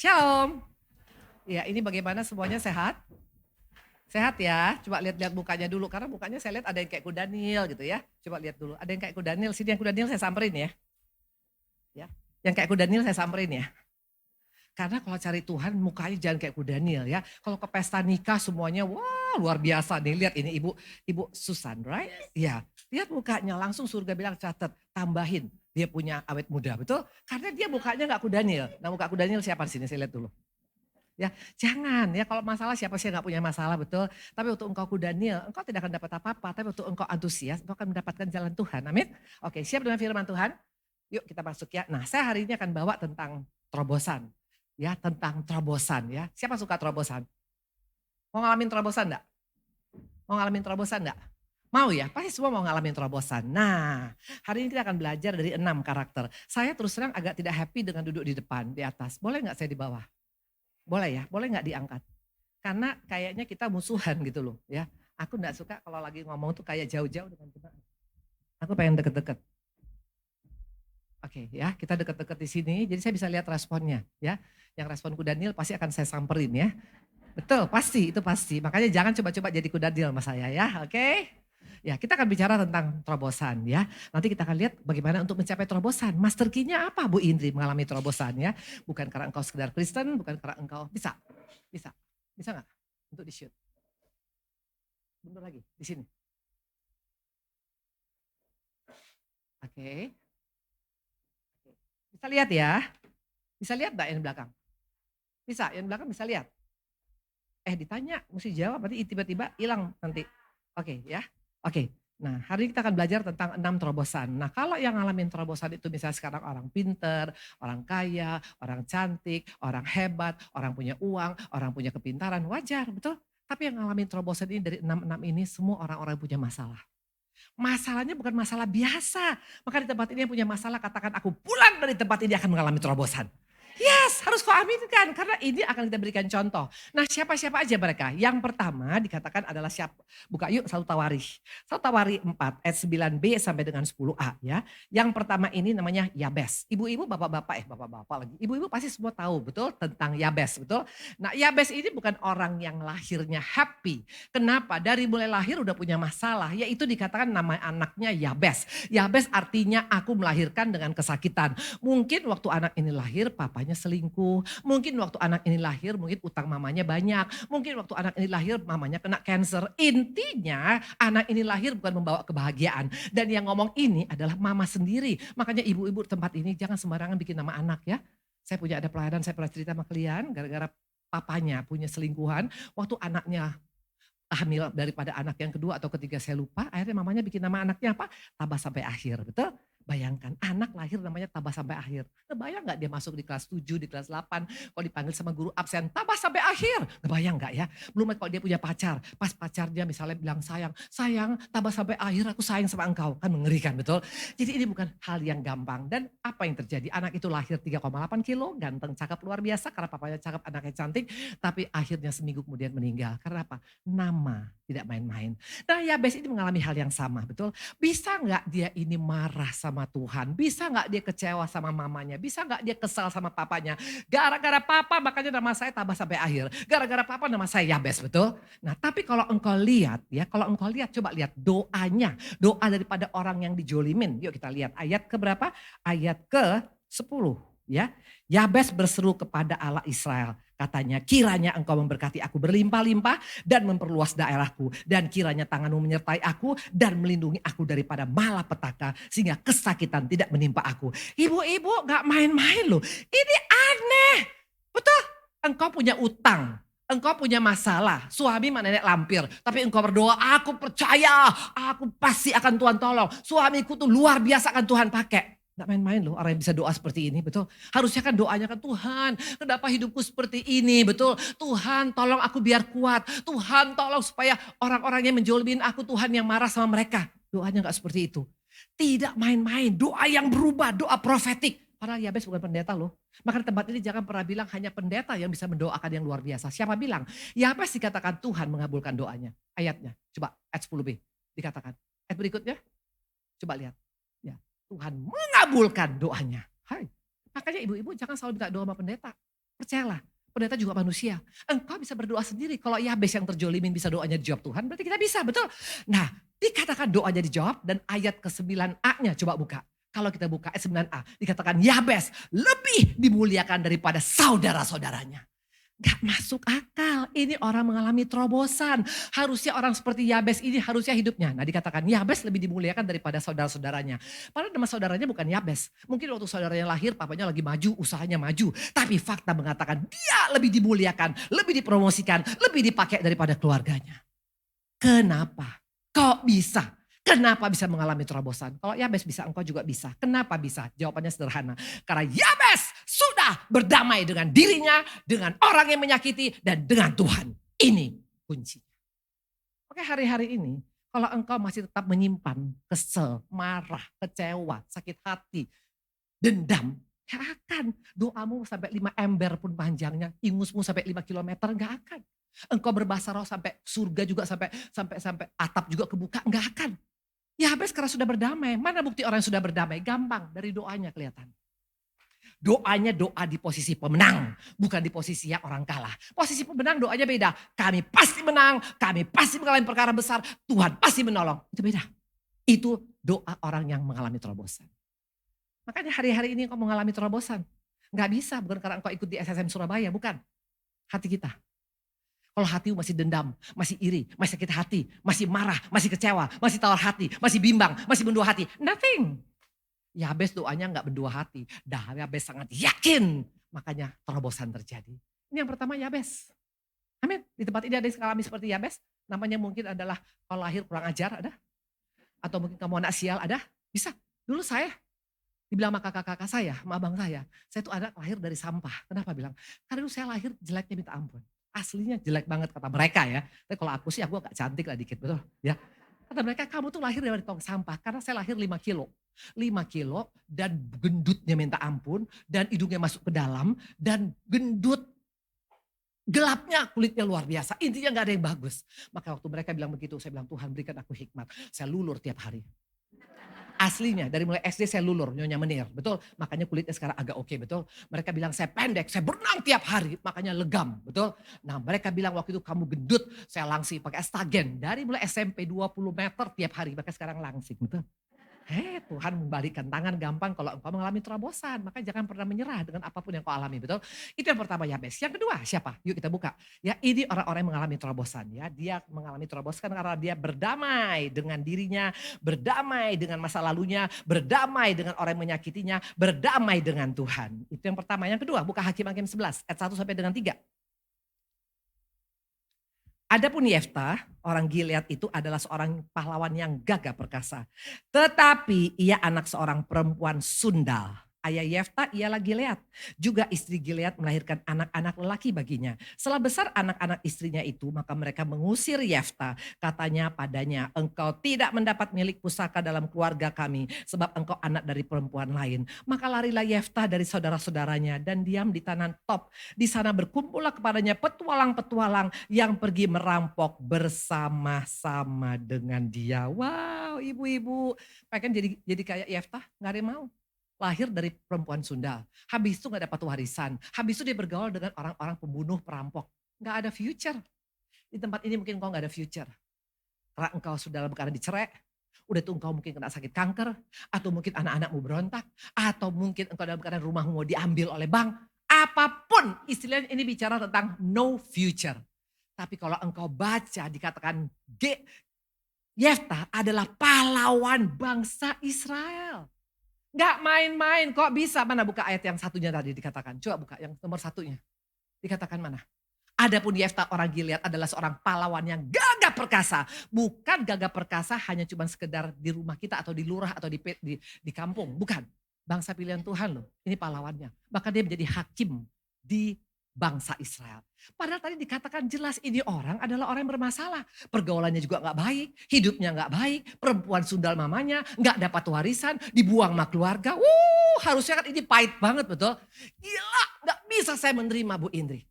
Shalom. Ya, ini bagaimana semuanya sehat? Sehat ya? Coba lihat-lihat mukanya dulu, karena mukanya saya lihat ada yang kayak kuda Nil gitu ya. Coba lihat dulu, ada yang kayak kuda Nil. Sini yang kuda Nil saya samperin ya. Ya, yang kayak kuda Nil saya samperin ya. Karena kalau cari Tuhan mukanya jangan kayak kuda Nil ya. Kalau ke pesta nikah semuanya wah luar biasa nih. Lihat ini Ibu Susan, right? Ya, lihat mukanya langsung surga bilang catat, tambahin. Dia punya awet muda, betul? Karena dia mukanya nggak kuda Nil. Nah muka kuda Nil siapa di sini? Saya lihat dulu. Ya, jangan ya kalau masalah siapa sih yang nggak punya masalah, betul. Tapi untuk engkau kuda Nil, engkau tidak akan dapat apa-apa. Tapi untuk engkau antusias, engkau akan mendapatkan jalan Tuhan. Amin. Oke, siap dengan firman Tuhan? Yuk kita masuk ya. Nah, saya hari ini akan bawa tentang terobosan. Ya, tentang terobosan ya. Siapa suka terobosan? Mau ngalamin terobosan enggak? Mau ngalamin terobosan enggak? Mau ya? Pasti semua mau ngalamin terobosan. Nah, hari ini kita akan belajar dari 6 karakter. Saya terus terang agak tidak happy dengan duduk di depan, di atas. Boleh nggak saya di bawah? Boleh ya? Boleh nggak diangkat? Karena kayaknya kita musuhan gitu loh ya. Aku nggak suka kalau lagi ngomong tuh kayak jauh-jauh dengan jemaat. Aku pengen deket-deket. Oke ya, kita deket-deket di sini, jadi saya bisa lihat responnya ya. Yang respon kuda Nil pasti akan saya samperin ya. Betul, pasti, itu pasti. Makanya jangan coba-coba jadi kuda Nil sama saya ya, oke? Ya, kita akan bicara tentang terobosan ya. Nanti kita akan lihat bagaimana untuk mencapai terobosan. Master key-nya apa Bu Indri mengalami terobosan ya. Bukan karena engkau sekedar Kristen, bukan karena engkau, bisa, bisa, bisa nggak untuk di-shoot? Mundur lagi, di sini. Oke. Bisa lihat ya? Bisa lihat nggak yang di belakang? Bisa, yang di belakang bisa lihat? Ditanya, mesti jawab, nanti tiba-tiba hilang nanti. Oke ya, oke. Nah hari ini kita akan belajar tentang 6 terobosan. Nah kalau yang ngalamin terobosan itu misalnya sekarang orang pinter, orang kaya, orang cantik, orang hebat, orang punya uang, orang punya kepintaran, wajar betul. Tapi yang ngalamin terobosan ini dari 6 ini semua orang-orang punya masalah. Masalahnya bukan masalah biasa. Maka di tempat ini yang punya masalah katakan aku pulang dari tempat ini akan mengalami terobosan. Yes, harus kau aminkan karena ini akan kita berikan contoh. Nah, siapa-siapa aja mereka? Yang pertama dikatakan adalah siapa? Buka yuk satu Tawarikh. Satu Tawarikh 4 ayat 9b sampai dengan 10a ya. Yang pertama ini namanya Yabes. Ibu-ibu, bapak-bapak bapak-bapak lagi. Ibu-ibu pasti semua tahu betul tentang Yabes, betul? Nah, Yabes ini bukan orang yang lahirnya happy. Kenapa? Dari mulai lahir udah punya masalah, yaitu dikatakan nama anaknya Yabes. Yabes artinya aku melahirkan dengan kesakitan. Mungkin waktu anak ini lahir papanya selingkuh, mungkin waktu anak ini lahir mungkin utang mamanya banyak, mungkin waktu anak ini lahir mamanya kena cancer. Intinya anak ini lahir bukan membawa kebahagiaan dan yang ngomong ini adalah mama sendiri. Makanya ibu-ibu tempat ini jangan sembarangan bikin nama anak ya. Saya punya ada pelayanan, saya pernah cerita sama klien gara-gara papanya punya selingkuhan, waktu anaknya hamil daripada anak yang kedua atau ketiga saya lupa, akhirnya mamanya bikin nama anaknya apa? Tabah sampai akhir, betul? Bayangkan anak lahir namanya Tabah sampai akhir. Kebayang nggak dia masuk di kelas 7, di kelas 8, kalau dipanggil sama guru absen, Tabah sampai akhir. Kebayang nggak ya? Belum lagi kalau dia punya pacar, pas pacarnya misalnya bilang sayang, sayang Tabah sampai akhir aku sayang sama engkau. Kan mengerikan, betul? Jadi ini bukan hal yang gampang. Dan apa yang terjadi? Anak itu lahir 3,8 kilo, ganteng, cakep luar biasa karena papanya cakep, anaknya cantik. Tapi akhirnya seminggu kemudian meninggal. Karena apa? Nama, tidak main-main. Nah Yabes ini mengalami hal yang sama, betul? Bisa nggak dia ini marah sama Tuhan? Bisa nggak dia kecewa sama mamanya? Bisa nggak dia kesal sama papanya? Gara-gara papa makanya nama saya Tabah sampai akhir. Gara-gara papa nama saya Yabes, betul? Nah tapi kalau engkau lihat ya, kalau engkau lihat coba lihat doanya. Doa daripada orang yang dijolimin. Yuk kita lihat ayat ke berapa? Ayat ke 10 ya. Yabes berseru kepada Allah Israel. Katanya, kiranya engkau memberkati aku berlimpah-limpah dan memperluas daerahku. Dan kiranya tanganmu menyertai aku dan melindungi aku daripada malapetaka. Sehingga kesakitan tidak menimpa aku. Ibu-ibu gak main-main loh. Ini aneh. Betul? Engkau punya utang. Engkau punya masalah. Suami mana nenek lampir. Tapi engkau berdoa, aku percaya. Aku pasti akan Tuhan tolong. Suamiku tuh luar biasa akan Tuhan pakai. Gak main-main loh orang yang bisa doa seperti ini, betul. Harusnya kan doanya kan Tuhan, kenapa hidupku seperti ini, betul. Tuhan tolong aku biar kuat. Tuhan tolong supaya orang-orang yang menjolimin aku, Tuhan yang marah sama mereka. Doanya gak seperti itu. Tidak main-main, doa yang berubah, doa profetik. Padahal Yabes bukan pendeta loh. Maka di tempat ini jangan pernah bilang hanya pendeta yang bisa mendoakan yang luar biasa. Siapa bilang? Yabes dikatakan Tuhan mengabulkan doanya. Ayatnya, coba ayat 10b dikatakan. Ayat berikutnya, coba lihat. Ya. Tuhan mengabulkan doanya. Hai. Makanya ibu-ibu jangan selalu minta doa sama pendeta. Percayalah, pendeta juga manusia. Engkau bisa berdoa sendiri. Kalau Yabes yang terjolimin bisa doanya dijawab Tuhan, berarti kita bisa, betul? Nah, dikatakan doanya dijawab dan ayat ke-9a-nya coba buka. Kalau kita buka ayat 9a, dikatakan Yabes lebih dimuliakan daripada saudara-saudaranya. Gak masuk akal, ini orang mengalami terobosan. Harusnya orang seperti Yabes ini harusnya hidupnya. Nah dikatakan Yabes lebih dimuliakan daripada saudara-saudaranya. Padahal nama saudaranya bukan Yabes. Mungkin waktu saudaranya lahir papanya lagi maju, usahanya maju. Tapi fakta mengatakan dia lebih dimuliakan, lebih dipromosikan, lebih dipakai daripada keluarganya. Kenapa? Kok bisa? Kenapa bisa mengalami terobosan? Kalau Yabes bisa, engkau juga bisa. Kenapa bisa? Jawabannya sederhana. Karena Yabes sudah berdamai dengan dirinya, dengan orang yang menyakiti, dan dengan Tuhan. Ini kuncinya. Oke, hari-hari ini, kalau engkau masih tetap menyimpan kesel, marah, kecewa, sakit hati, dendam, gak akan. Doamu sampai 5 ember pun panjangnya, ingusmu sampai 5 kilometer, gak akan. Engkau berbahasa roh sampai surga juga, sampai atap juga kebuka, gak akan. Yabes karena sudah berdamai. Mana bukti orang yang sudah berdamai? Gampang, dari doanya kelihatan. Doanya doa di posisi pemenang, bukan di posisi yang orang kalah. Posisi pemenang doanya beda. Kami pasti menang, kami pasti mengalami perkara besar, Tuhan pasti menolong. Itu beda. Itu doa orang yang mengalami terobosan. Makanya hari-hari ini engkau mengalami terobosan. Gak bisa, bukan karena engkau ikut di SSM Surabaya, bukan. Hati kita. Kalau hatimu masih dendam, masih iri, masih sakit hati, masih marah, masih kecewa, masih tawar hati, masih bimbang, masih mendua hati. Nothing. Yabes doanya enggak mendua hati. Yabes sangat yakin. Makanya terobosan terjadi. Ini yang pertama Yabes. Amin. Di tempat ini ada yang mengalami seperti Yabes. Namanya mungkin adalah kalau lahir kurang ajar ada. Atau mungkin kamu anak sial ada. Bisa. Dulu saya dibilang sama kakak-kakak saya, sama abang saya tuh anak lahir dari sampah. Kenapa bilang? Karena dulu saya lahir jeleknya minta ampun. Aslinya jelek banget kata mereka ya. Tapi kalau aku sih aku agak cantik lah dikit, betul ya. Kata mereka kamu tuh lahir dari tong sampah karena saya lahir 5 kilo. 5 kilo dan gendutnya minta ampun dan hidungnya masuk ke dalam dan gendut. Gelapnya kulitnya luar biasa. Intinya gak ada yang bagus. Maka waktu mereka bilang begitu saya bilang Tuhan berikan aku hikmat. Saya lulur tiap hari. Aslinya dari mulai SD saya lulur, Nyonya Menir, betul. Makanya kulitnya sekarang agak oke, betul. Mereka bilang saya pendek, saya berenang tiap hari, makanya legam, betul. Nah mereka bilang waktu itu kamu gendut, saya langsing pakai astagen. Dari mulai SMP 20 meter tiap hari, maka sekarang langsing, betul. Tuhan membalikkan tangan gampang kalau engkau mengalami terobosan. Maka jangan pernah menyerah dengan apapun yang kau alami, betul. Itu yang pertama Yabes. Yang kedua siapa? Yuk kita buka. Ya ini orang-orang yang mengalami terobosan. Ya dia mengalami terobosan karena dia berdamai dengan dirinya, berdamai dengan masa lalunya, berdamai dengan orang yang menyakitinya, berdamai dengan Tuhan. Itu yang pertama. Yang kedua buka Hakim-Hakim 11 ayat 1 sampai dengan 3. Adapun Yefta, orang Gilead itu adalah seorang pahlawan yang gagah perkasa. Tetapi ia anak seorang perempuan sundal. Ayah Yefta ialah Gilead. Juga istri Gilead melahirkan anak-anak lelaki baginya. Setelah besar anak-anak istrinya itu, maka mereka mengusir Yefta. Katanya padanya, engkau tidak mendapat milik pusaka dalam keluarga kami, sebab engkau anak dari perempuan lain. Maka larilah Yefta dari saudara-saudaranya dan diam di tanah Top. Di sana berkumpullah kepadanya petualang-petualang yang pergi merampok bersama-sama dengan dia. Wow, ibu-ibu, pengen jadi kayak Yefta, nggak ada yang mau. Lahir dari perempuan Sunda. Habis itu gak dapat warisan. Habis itu dia bergaul dengan orang-orang pembunuh, perampok. Gak ada future. Di tempat ini mungkin engkau gak ada future. Karena engkau sudah dalam keadaan dicerai. Udah tuh engkau mungkin kena sakit kanker. Atau mungkin anak-anakmu berontak. Atau mungkin engkau dalam keadaan rumahmu mau diambil oleh bank. Apapun istilahnya ini bicara tentang no future. Tapi kalau engkau baca dikatakan Yefta adalah pahlawan bangsa Israel. Gak main-main, kok bisa? Mana buka ayat yang satunya tadi dikatakan. Coba buka yang nomor satunya. Dikatakan mana? Adapun Yefta orang Gilead adalah seorang pahlawan yang gagah perkasa. Bukan gagah perkasa hanya cuma sekedar di rumah kita atau di lurah atau di kampung. Bukan. Bangsa pilihan Tuhan loh. Ini pahlawannya. Bahkan dia menjadi hakim di bangsa Israel. Padahal tadi dikatakan jelas ini orang adalah orang yang bermasalah. Pergaulannya juga gak baik, hidupnya gak baik, perempuan sundal mamanya, gak dapat warisan, dibuang sama keluarga. Harusnya kan ini pahit banget betul. Gila, gak bisa saya menerima Bu Indri.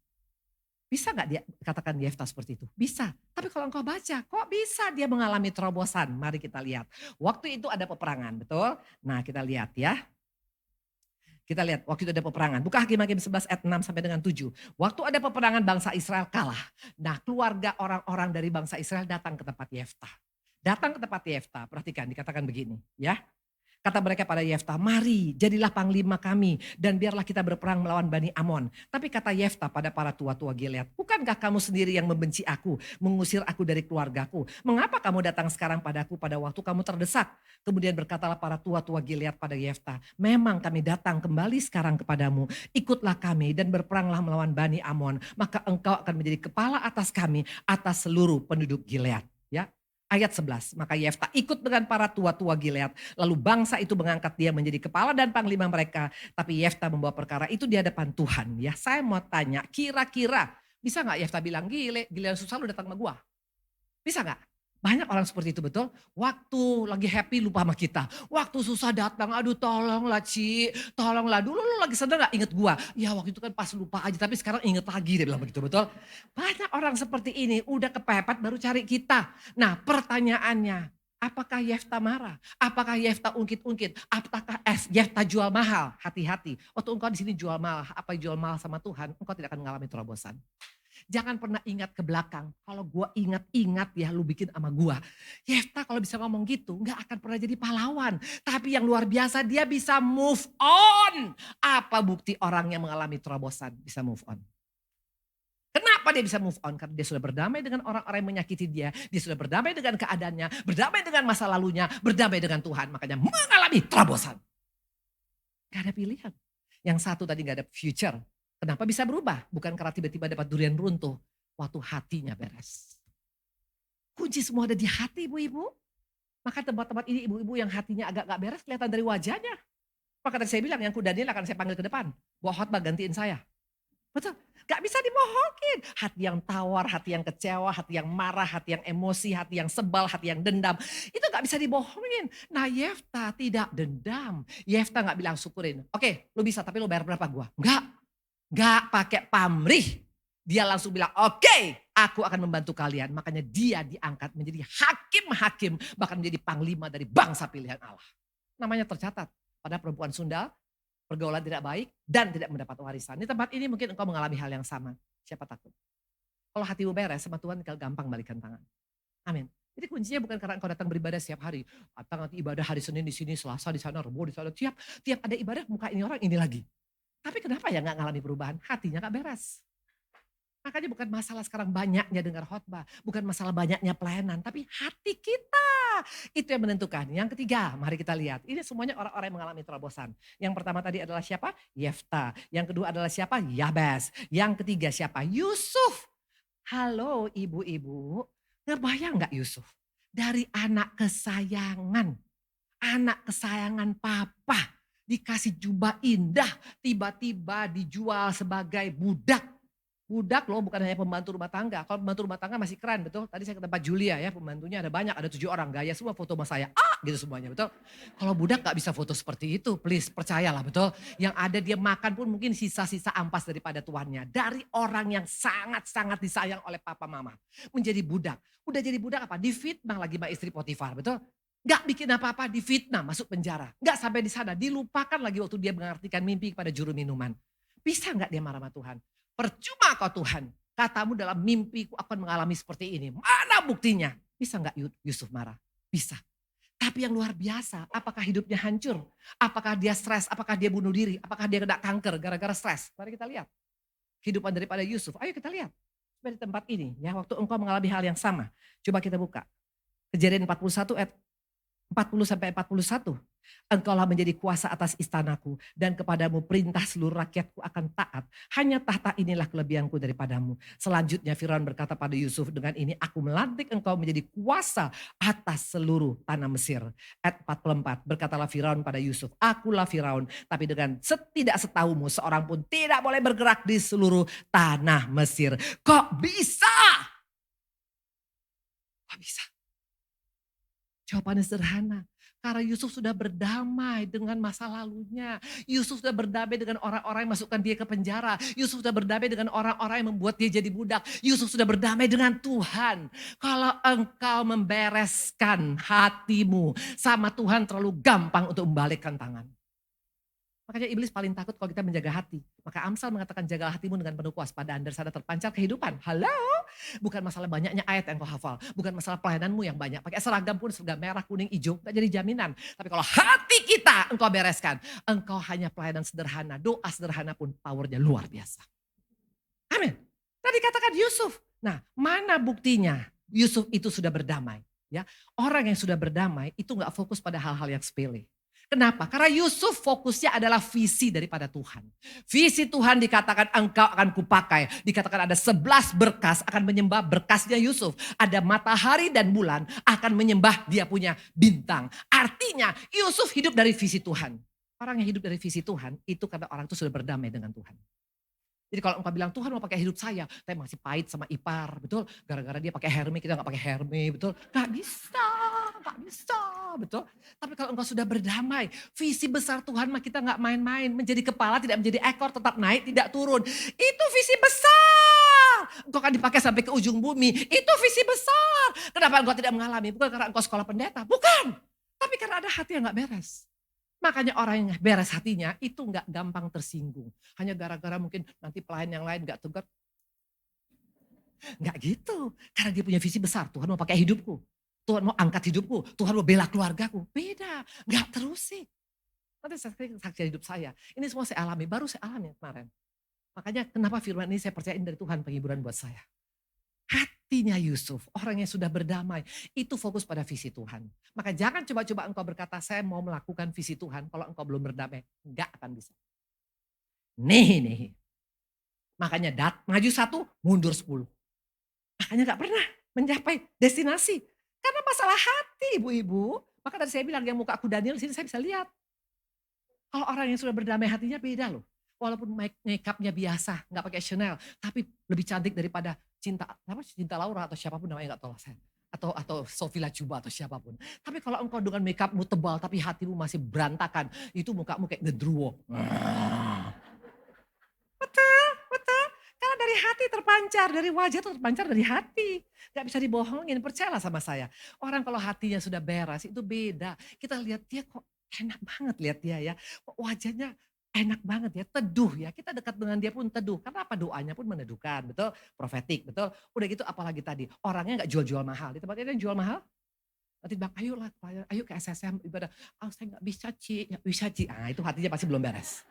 Bisa gak dia katakan Yefta seperti itu? Bisa. Tapi kalau engkau baca, kok bisa dia mengalami terobosan? Mari kita lihat. Waktu itu ada peperangan, betul? Nah kita lihat ya. Kita lihat waktu itu ada peperangan. Buka Hakim-Hakim 11 ayat 6 sampai dengan 7. Waktu ada peperangan bangsa Israel kalah. Nah keluarga orang-orang dari bangsa Israel datang ke tempat Yeftah. Datang ke tempat Yeftah, perhatikan dikatakan begini ya. Kata mereka pada Yeftah, mari jadilah panglima kami dan biarlah kita berperang melawan Bani Amon. Tapi kata Yeftah pada para tua-tua Gilead, bukankah kamu sendiri yang membenci aku, mengusir aku dari keluargaku? Mengapa kamu datang sekarang padaku pada waktu kamu terdesak? Kemudian berkatalah para tua-tua Gilead pada Yeftah, memang kami datang kembali sekarang kepadamu. Ikutlah kami dan berperanglah melawan Bani Amon. Maka engkau akan menjadi kepala atas kami, atas seluruh penduduk Gilead. Ya. Ayat 11, maka Yeftah ikut dengan para tua-tua Gilead. Lalu bangsa itu mengangkat dia menjadi kepala dan panglima mereka. Tapi Yeftah membawa perkara itu di hadapan Tuhan. Ya, saya mau tanya, kira-kira bisa gak Yeftah bilang, Gilead susah lu datang sama gua? Bisa gak? Banyak orang seperti itu betul. Waktu lagi happy lupa sama kita. Waktu susah datang, aduh tolonglah Ci, tolonglah. Dulu lu lagi seneng gak inget gua? Ya waktu itu kan pas lupa aja, tapi sekarang inget lagi, dia bilang begitu betul. Banyak orang seperti ini udah kepepet baru cari kita. Nah pertanyaannya, apakah Yeftah marah? Apakah Yeftah ungkit-ungkit? Apakah Yeftah jual mahal? Hati-hati. Waktu engkau di sini jual mahal, apa jual mahal sama Tuhan, engkau tidak akan mengalami terobosan. Jangan pernah ingat ke belakang. Kalau gua ingat-ingat ya lu bikin sama gua. Yeftah kalau bisa ngomong gitu gak akan pernah jadi pahlawan. Tapi yang luar biasa dia bisa move on. Apa bukti orang yang mengalami terobosan bisa move on? Kenapa dia bisa move on? Karena dia sudah berdamai dengan orang-orang yang menyakiti dia. Dia sudah berdamai dengan keadaannya. Berdamai dengan masa lalunya. Berdamai dengan Tuhan. Makanya mengalami terobosan. Gak ada pilihan. Yang satu tadi gak ada future. Kenapa bisa berubah? Bukan karena tiba-tiba dapat durian runtuh. Waktu hatinya beres. Kunci semua ada di hati ibu-ibu. Maka tempat-tempat ini ibu-ibu yang hatinya agak gak beres kelihatan dari wajahnya. Maka tadi saya bilang yang kuda Daniel akan saya panggil ke depan. Bawa khotbah gantiin saya. Betul. Gak bisa dibohongin. Hati yang tawar, hati yang kecewa, hati yang marah, hati yang emosi, hati yang sebal, hati yang dendam. Itu gak bisa dibohongin. Nah Yeftah tidak dendam. Yeftah gak bilang syukurin. Oke lu bisa tapi lu bayar berapa gua? Enggak. Gak pakai pamrih. Dia langsung bilang oke, aku akan membantu kalian. Makanya dia diangkat menjadi hakim-hakim. Bahkan menjadi panglima dari bangsa pilihan Allah. Namanya tercatat pada perempuan Sunda. Pergaulan tidak baik dan tidak mendapat warisan. Di tempat ini mungkin engkau mengalami hal yang sama. Siapa takut? Kalau hatimu beres sama Tuhan tinggal gampang balikan tangan. Amin. Jadi kuncinya bukan karena engkau datang beribadah setiap hari. Atau nanti ibadah hari Senin di sini, Selasa di sana, Rabu di sana. Tiap ada ibadah muka ini orang ini lagi. Tapi kenapa ya gak ngalami perubahan? Hatinya gak beres. Makanya bukan masalah sekarang banyaknya dengar khotbah. Bukan masalah banyaknya pelayanan. Tapi hati kita. Itu yang menentukan. Yang ketiga, mari kita lihat. Ini semuanya orang-orang yang mengalami terobosan. Yang pertama tadi adalah siapa? Yeftah. Yang kedua adalah siapa? Yabes. Yang ketiga siapa? Yusuf. Halo ibu-ibu. Ngebayang gak Yusuf? Dari anak kesayangan. Anak kesayangan papa. Dikasih jubah indah, tiba-tiba dijual sebagai budak. Budak loh, bukan hanya pembantu rumah tangga. Kalau pembantu rumah tangga masih keren, betul. Tadi saya ke tempat Julia ya, pembantunya ada banyak, ada 7 orang. Gaya semua foto sama saya, gitu semuanya, betul. Kalau budak gak bisa foto seperti itu, please percayalah, betul. Yang ada dia makan pun mungkin sisa-sisa ampas daripada tuannya. Dari orang yang sangat-sangat disayang oleh papa mama. Menjadi budak. Udah jadi budak apa? Difitnah lagi sama istri Potifar, betul. Gak bikin apa-apa, difitnah, masuk penjara. Gak sampai di sana, dilupakan lagi waktu dia mengartikan mimpi kepada juru minuman. Bisa gak dia marah sama Tuhan? Percuma kau Tuhan, katamu dalam mimpiku akan mengalami seperti ini. Mana buktinya? Bisa gak Yusuf marah? Bisa. Tapi yang luar biasa, apakah hidupnya hancur? Apakah dia stres? Apakah dia bunuh diri? Apakah dia kena kanker gara-gara stres? Mari kita lihat. Kehidupan daripada Yusuf, ayo kita lihat. Di tempat ini, ya waktu engkau mengalami hal yang sama. Coba kita buka. Kejadian 41 ayat 40 sampai 41. Engkaulah menjadi kuasa atas istanaku dan kepadamu perintah seluruh rakyatku akan taat. Hanya tahta inilah kelebihanku daripadamu. Selanjutnya Firaun berkata pada Yusuf, dengan ini aku melantik engkau menjadi kuasa atas seluruh tanah Mesir. Ayat 44, berkatalah Firaun pada Yusuf, akulah Firaun, tapi dengan tidak setahumu seorang pun tidak boleh bergerak di seluruh tanah Mesir. Kok bisa? Kok bisa? Jawabannya sederhana. Karena Yusuf sudah berdamai dengan masa lalunya. Yusuf sudah berdamai dengan orang-orang yang masukkan dia ke penjara. Yusuf sudah berdamai dengan orang-orang yang membuat dia jadi budak. Yusuf sudah berdamai dengan Tuhan. Kalau engkau membereskan hatimu sama Tuhan terlalu gampang untuk membalikkan tangan. Makanya iblis paling takut kalau kita menjaga hati. Maka Amsal mengatakan jagalah hatimu dengan penuh kewaspadaan dari sana terpancar kehidupan. Halo? Bukan masalah banyaknya ayat yang kau hafal. Bukan masalah pelayananmu yang banyak. Pakai seragam pun seragam merah, kuning, hijau. Gak jadi jaminan. Tapi kalau hati kita engkau bereskan. Engkau hanya pelayanan sederhana. Doa sederhana pun powernya luar biasa. Amin. Tadi katakan Yusuf. Nah, mana buktinya Yusuf itu sudah berdamai? Ya, orang yang sudah berdamai itu gak fokus pada hal-hal yang sepele. Kenapa? Karena Yusuf fokusnya adalah visi daripada Tuhan. Visi Tuhan dikatakan engkau akan kupakai. Dikatakan ada 11 berkas akan menyembah berkasnya Yusuf. Ada matahari dan bulan akan menyembah dia punya bintang. Artinya Yusuf hidup dari visi Tuhan. Orang yang hidup dari visi Tuhan itu karena orang itu sudah berdamai dengan Tuhan. Jadi kalau engkau bilang Tuhan mau pakai hidup saya masih pahit sama ipar, betul? Gara-gara dia pakai Hermes, kita gak pakai Hermes, betul? Gak bisa, betul? Tapi kalau engkau sudah berdamai, visi besar Tuhan mah kita gak main-main. Menjadi kepala tidak menjadi ekor, tetap naik tidak turun. Itu visi besar. Engkau akan dipakai sampai ke ujung bumi, itu visi besar. Kenapa engkau tidak mengalami? Bukan karena engkau sekolah pendeta, bukan. Tapi karena ada hati yang gak beres. Makanya orang yang beres hatinya itu gak gampang tersinggung. Hanya gara-gara mungkin nanti pelayan yang lain gak tegar. Gak gitu. Karena dia punya visi besar. Tuhan mau pakai hidupku. Tuhan mau angkat hidupku. Tuhan mau bela keluargaku. Beda. Gak terus sih. Nanti saksi hidup saya. Ini semua saya alami. Baru saya alami kemarin. Makanya kenapa firman ini saya percayain dari Tuhan penghiburan buat saya. Hatinya Yusuf, orang yang sudah berdamai, itu fokus pada visi Tuhan. Maka jangan coba-coba engkau berkata, saya mau melakukan visi Tuhan, kalau engkau belum berdamai, enggak akan bisa. Nih. Makanya maju 1, mundur 10. Makanya gak pernah mencapai destinasi. Karena masalah hati ibu-ibu. Maka tadi saya bilang yang muka aku Daniel, sini saya bisa lihat. Kalau orang yang sudah berdamai hatinya beda loh. Walaupun make upnya biasa, nggak pakai Chanel, tapi lebih cantik daripada Cinta Laura atau siapapun namanya nggak tahu saya. Atau Sophie Lacuba atau siapapun. Tapi kalau engkau dengan make upmu tebal tapi hatimu masih berantakan, itu mukamu kayak gendruwo. Betul. Karena dari hati terpancar, dari wajah itu terpancar dari hati. Gak bisa dibohongin, percayalah sama saya. Orang kalau hatinya sudah beres itu beda. Kita lihat dia kok enak banget lihat dia ya. Kok wajahnya enak banget ya, teduh ya. Kita dekat dengan dia pun teduh. Karena apa? Doanya pun meneduhkan, betul? Profetik, betul? Udah gitu apalagi tadi, orangnya gak jual-jual mahal. Di tempat ini jual mahal, nanti bilang ayo ke SSM ibadah. Saya gak bisa Ci. Nah itu hatinya pasti belum beres.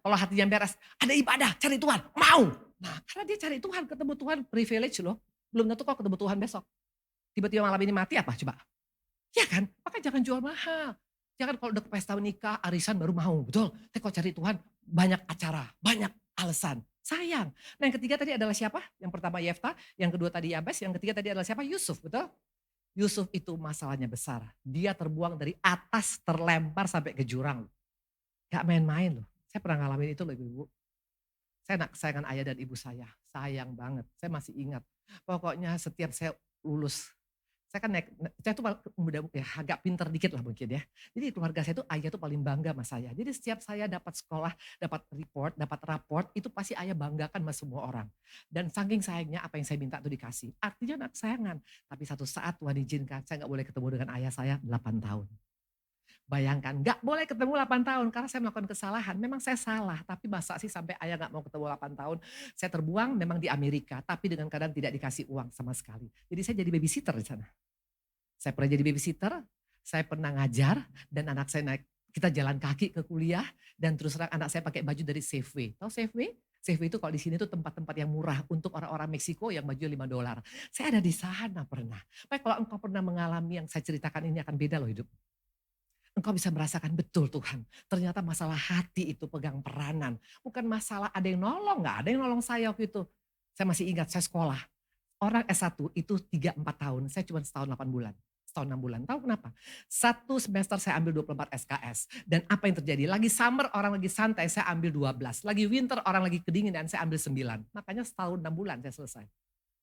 Kalau hatinya beres, ada ibadah, cari Tuhan, mau. Nah karena dia cari Tuhan, ketemu Tuhan, privilege loh. Belum tentu kok ketemu Tuhan besok. Tiba-tiba malam ini mati apa coba? Ya kan? Maka jangan jual mahal. Jangan kalau udah ke pesta nikah, arisan baru mau, betul. Tapi kalau cari Tuhan, banyak acara, banyak alasan. Sayang. Nah yang ketiga tadi adalah siapa? Yang pertama Yefta, yang kedua tadi Yabes, yang ketiga tadi adalah siapa? Yusuf, betul? Yusuf itu masalahnya besar. Dia terbuang dari atas, terlempar sampai ke jurang. Gak main-main loh. Saya pernah ngalamin itu loh ibu-ibu. Saya nak kesayangan ayah dan ibu saya. Sayang banget. Saya masih ingat. Pokoknya setiap saya lulus, saya kan saya tuh muda ya, agak pinter dikit lah mungkin ya. Jadi keluarga saya tuh ayah tuh paling bangga sama saya. Jadi setiap saya dapat sekolah, dapat report, dapat raport, itu pasti ayah banggakan sama semua orang. Dan saking sayangnya apa yang saya minta tuh dikasih. Artinya anak kesayangan. Tapi satu saat Tuhan izinkan saya gak boleh ketemu dengan ayah saya 8 tahun. Bayangkan, gak boleh ketemu 8 tahun karena saya melakukan kesalahan. Memang saya salah, tapi masa sih sampai ayah gak mau ketemu 8 tahun. Saya terbuang memang di Amerika, tapi dengan keadaan tidak dikasih uang sama sekali. Jadi saya jadi babysitter di sana. Saya pernah jadi babysitter, saya pernah ngajar, dan anak saya naik, kita jalan kaki ke kuliah, dan terus terang anak saya pakai baju dari Safeway. Tahu Safeway? Safeway itu kalau di sini tuh tempat-tempat yang murah untuk orang-orang Meksiko yang baju $5. Saya ada di sana pernah. Baik kalau engkau pernah mengalami yang saya ceritakan ini akan beda loh hidup. Engkau bisa merasakan betul Tuhan. Ternyata masalah hati itu pegang peranan. Bukan masalah ada yang nolong, gak ada yang nolong saya waktu itu. Saya masih ingat saya sekolah. Orang S1 itu 3-4 tahun, saya cuma setahun 8 bulan. Setahun 6 bulan. Tahu kenapa? Satu semester saya ambil 24 SKS. Dan apa yang terjadi? Lagi summer orang lagi santai, saya ambil 12. Lagi winter orang lagi kedinginan, saya ambil 9. Makanya setahun 6 bulan saya selesai.